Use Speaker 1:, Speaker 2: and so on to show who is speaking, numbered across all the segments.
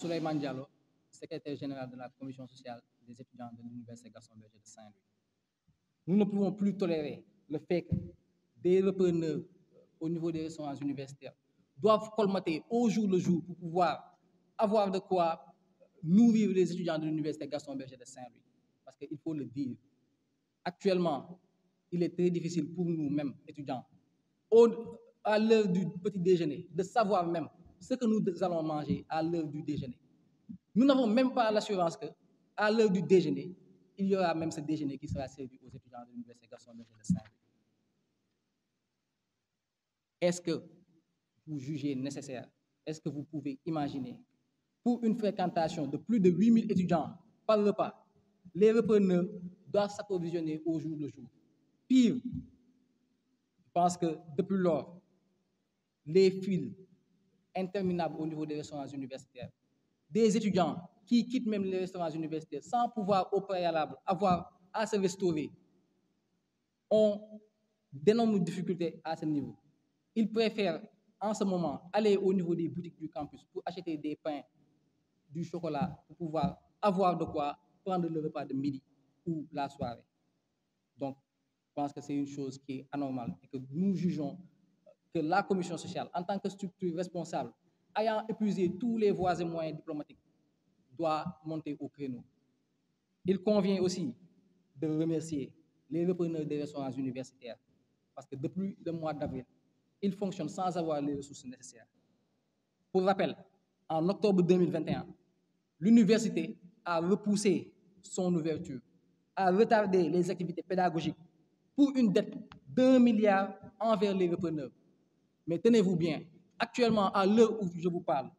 Speaker 1: Souleymane Diallo, secrétaire général de la commission sociale des étudiants de l'Université Gaston Berger de Saint-Louis. Nous ne pouvons plus tolérer le fait que des repreneurs au niveau des restaurants universitaires doivent colmater au jour le jour pour pouvoir avoir de quoi nourrir les étudiants de l'Université Gaston Berger de Saint-Louis. Parce qu'il faut le dire, actuellement, il est très difficile pour nous-mêmes, étudiants, à l'heure du petit déjeuner, de savoir même ce que nous allons manger à l'heure du déjeuner. Nous n'avons même pas l'assurance qu'à l'heure du déjeuner, il y aura même ce déjeuner qui sera servi aux étudiants de l'Université Gaston Berger de Saint-Louis. Est-ce que vous jugez nécessaire, est-ce que vous pouvez imaginer, pour une fréquentation de plus de 8000 étudiants par repas, les repreneurs doivent s'approvisionner au jour le jour? Pire, je pense que depuis lors, les files interminables au niveau des restaurants universitaires, des étudiants qui quittent même les restaurants universitaires sans pouvoir au préalable avoir à se restaurer, ont d'énormes difficultés à ce niveau. Ils préfèrent en ce moment aller au niveau des boutiques du campus pour acheter des pains, du chocolat, pour pouvoir avoir de quoi prendre le repas de midi ou la soirée. Donc, je pense que c'est une chose qui est anormale et que nous jugeons que la commission sociale, en tant que structure responsable, ayant épuisé tous les voies et moyens diplomatiques, doit monter au créneau. Il convient aussi de remercier les repreneurs des restaurants universitaires parce que depuis le mois d'avril, ils fonctionnent sans avoir les ressources nécessaires. Pour rappel, en octobre 2021, l'université a repoussé son ouverture, a retardé les activités pédagogiques pour une dette d'1 milliard envers les repreneurs. Mais tenez-vous bien, actuellement, à l'heure où je vous parle,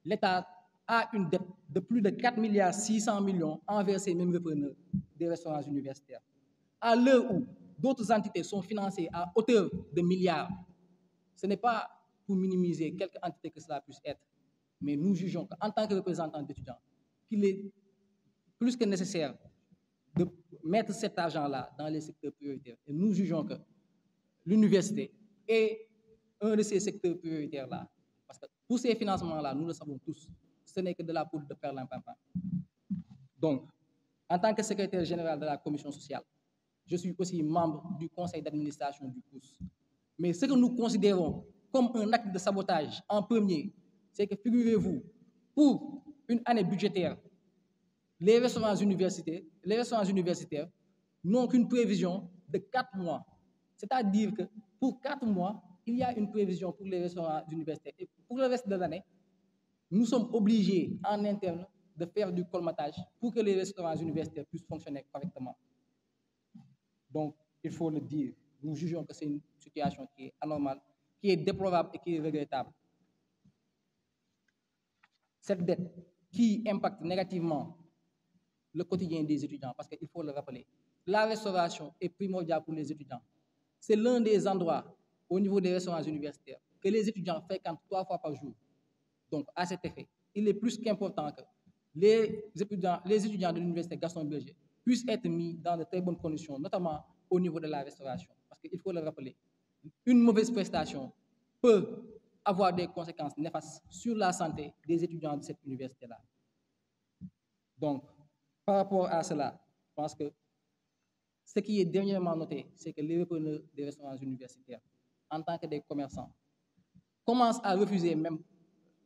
Speaker 1: l'État a une dette de plus de 4 milliards 600 millions envers ces mêmes repreneurs des restaurants universitaires. À l'heure où d'autres entités sont financées à hauteur de milliards, ce n'est pas pour minimiser quelque entité que cela puisse être, mais nous jugeons qu'en tant que représentants d'étudiants, qu'il est plus que nécessaire de mettre cet argent-là dans les secteurs prioritaires. Et nous jugeons que l'université est un de ces secteurs prioritaires-là. Parce que pour ces financements-là, nous le savons tous, ce n'est que de la poudre de perlimpinpin. Donc, en tant que secrétaire général de la commission sociale, je suis aussi membre du conseil d'administration du COUS. Mais ce que nous considérons comme un acte de sabotage en premier, c'est que, figurez-vous, pour une année budgétaire, les restaurants universitaires n'ont qu'une prévision de 4 mois. C'est-à-dire que pour 4 mois, il y a une prévision pour les restaurants universitaires. Et pour le reste de l'année, nous sommes obligés en interne de faire du colmatage pour que les restaurants universitaires puissent fonctionner correctement. Donc, il faut le dire, nous jugeons que c'est une situation qui est anormale, qui est déplorable et qui est regrettable. Cette dette qui impacte négativement le quotidien des étudiants, parce qu'il faut le rappeler, la restauration est primordiale pour les étudiants. C'est l'un des endroits au niveau des restaurants universitaires que les étudiants fréquentent 3 fois par jour. Donc, à cet effet, il est plus qu'important que les étudiants de l'Université Gaston Berger puissent être mis dans de très bonnes conditions, notamment au niveau de la restauration. Parce qu'il faut le rappeler, une mauvaise prestation peut avoir des conséquences néfastes sur la santé des étudiants de cette université-là. Donc, par rapport à cela, je pense que ce qui est dernièrement noté, c'est que les repreneurs des restaurants universitaires, en tant que des commerçants, commencent à refuser même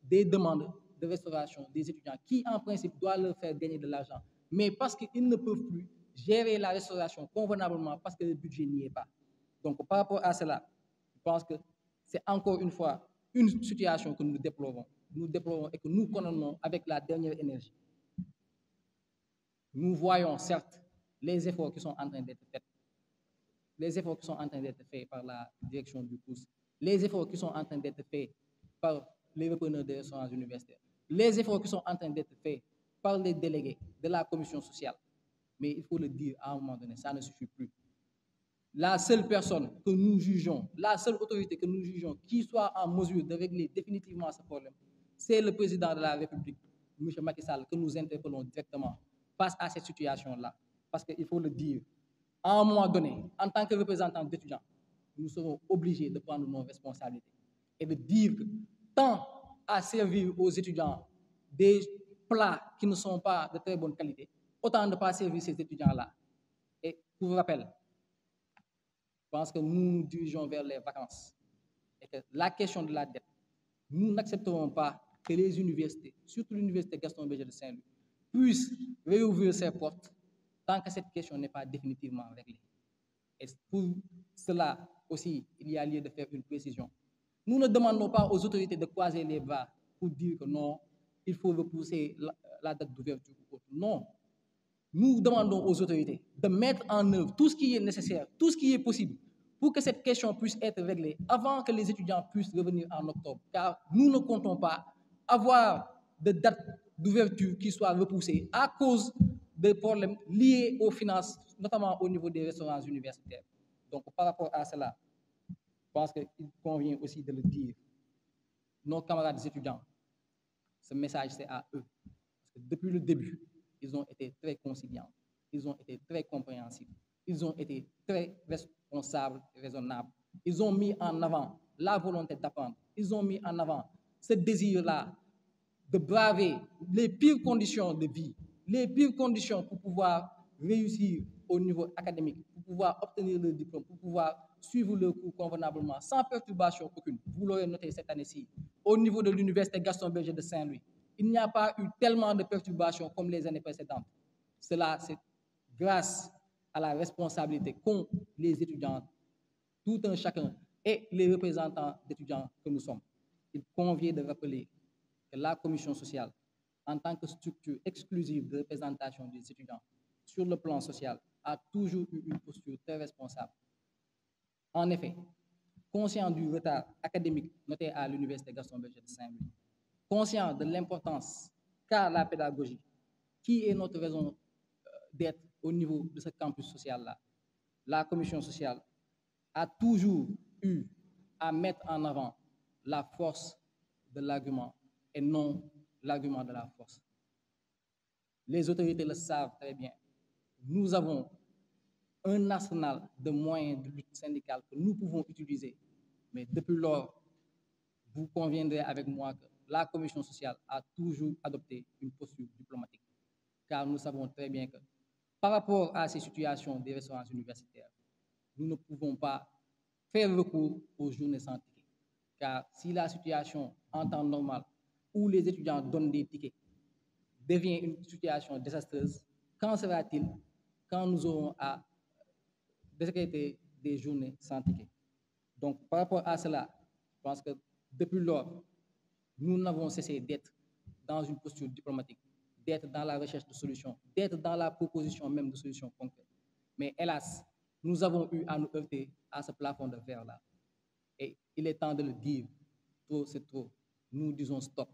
Speaker 1: des demandes de restauration des étudiants qui, en principe, doivent leur faire gagner de l'argent, mais parce qu'ils ne peuvent plus gérer la restauration convenablement parce que le budget n'y est pas. Donc, par rapport à cela, je pense que c'est encore une fois une situation que nous déplorons et que nous condamnons avec la dernière énergie. Nous voyons certes les efforts qui sont en train d'être faits, par la direction du COUS, les efforts qui sont en train d'être faits par les repreneurs des restaurants universitaires, les efforts qui sont en train d'être faits par les délégués de la commission sociale. Mais il faut le dire à un moment donné, ça ne suffit plus. La seule personne que nous jugeons, la seule autorité que nous jugeons qui soit en mesure de régler définitivement ce problème, c'est le président de la République, M. Macky Sall, que nous interpellons directement face à cette situation-là. Parce qu'il faut le dire, à un moment donné, en tant que représentants d'étudiants, nous serons obligés de prendre nos responsabilités et de dire que tant à servir aux étudiants des plats qui ne sont pas de très bonne qualité, autant ne pas servir ces étudiants-là. Et pour rappel, je pense que nous nous dirigeons vers les vacances et que la question de la dette, nous n'accepterons pas que les universités, surtout l'université Gaston Berger de Saint-Louis, puissent réouvrir ses portes tant que cette question n'est pas définitivement réglée. Et pour cela aussi, il y a lieu de faire une précision. Nous ne demandons pas aux autorités de croiser les bras pour dire que non, il faut repousser la date d'ouverture ou autre. Non. Nous demandons aux autorités de mettre en œuvre tout ce qui est nécessaire, tout ce qui est possible pour que cette question puisse être réglée avant que les étudiants puissent revenir en octobre. Car nous ne comptons pas avoir de date d'ouverture qui soit repoussée à cause des problèmes liés aux finances, notamment au niveau des restaurants universitaires. Donc, par rapport à cela, je pense qu'il convient aussi de le dire. Nos camarades étudiants, ce message, c'est à eux. Parce que depuis le début, ils ont été très conciliants, ils ont été très compréhensifs, ils ont été très responsables et raisonnables. Ils ont mis en avant la volonté d'apprendre, ils ont mis en avant ce désir-là de braver les pires conditions de vie, les pires conditions pour pouvoir réussir au niveau académique, pour pouvoir obtenir le diplôme, pour pouvoir suivre le cours convenablement, sans perturbation aucune. Vous l'aurez noté cette année-ci, au niveau de l'université Gaston Berger de Saint-Louis, il n'y a pas eu tellement de perturbations comme les années précédentes. Cela, c'est grâce à la responsabilité qu'ont les étudiants, tout un chacun, et les représentants d'étudiants que nous sommes. Il convient de rappeler que la commission sociale, en tant que structure exclusive de représentation des étudiants sur le plan social, a toujours eu une posture très responsable. En effet, conscient du retard académique noté à l'université Gaston Berger de Saint-Louis, conscient de l'importance qu'a la pédagogie, qui est notre raison d'être au niveau de ce campus social-là, la commission sociale a toujours eu à mettre en avant la force de l'argument et non l'argument de la force. Les autorités le savent très bien. Nous avons un arsenal de moyens de lutte syndicale que nous pouvons utiliser. Mais depuis lors, vous conviendrez avec moi que la commission sociale a toujours adopté une posture diplomatique. Car nous savons très bien que par rapport à ces situations des restaurants universitaires, nous ne pouvons pas faire recours aux journées sans tickets. Car si la situation en temps normal, où les étudiants donnent des tickets, devient une situation désastreuse, quand sera-t-il quand nous aurons à décréter des journées sans tickets? Donc, par rapport à cela, je pense que depuis lors, nous n'avons cessé d'être dans une posture diplomatique, d'être dans la recherche de solutions, d'être dans la proposition même de solutions concrètes. Mais hélas, nous avons eu à nous heurter à ce plafond de verre-là. Et il est temps de le dire, trop c'est trop. Nous disons stop.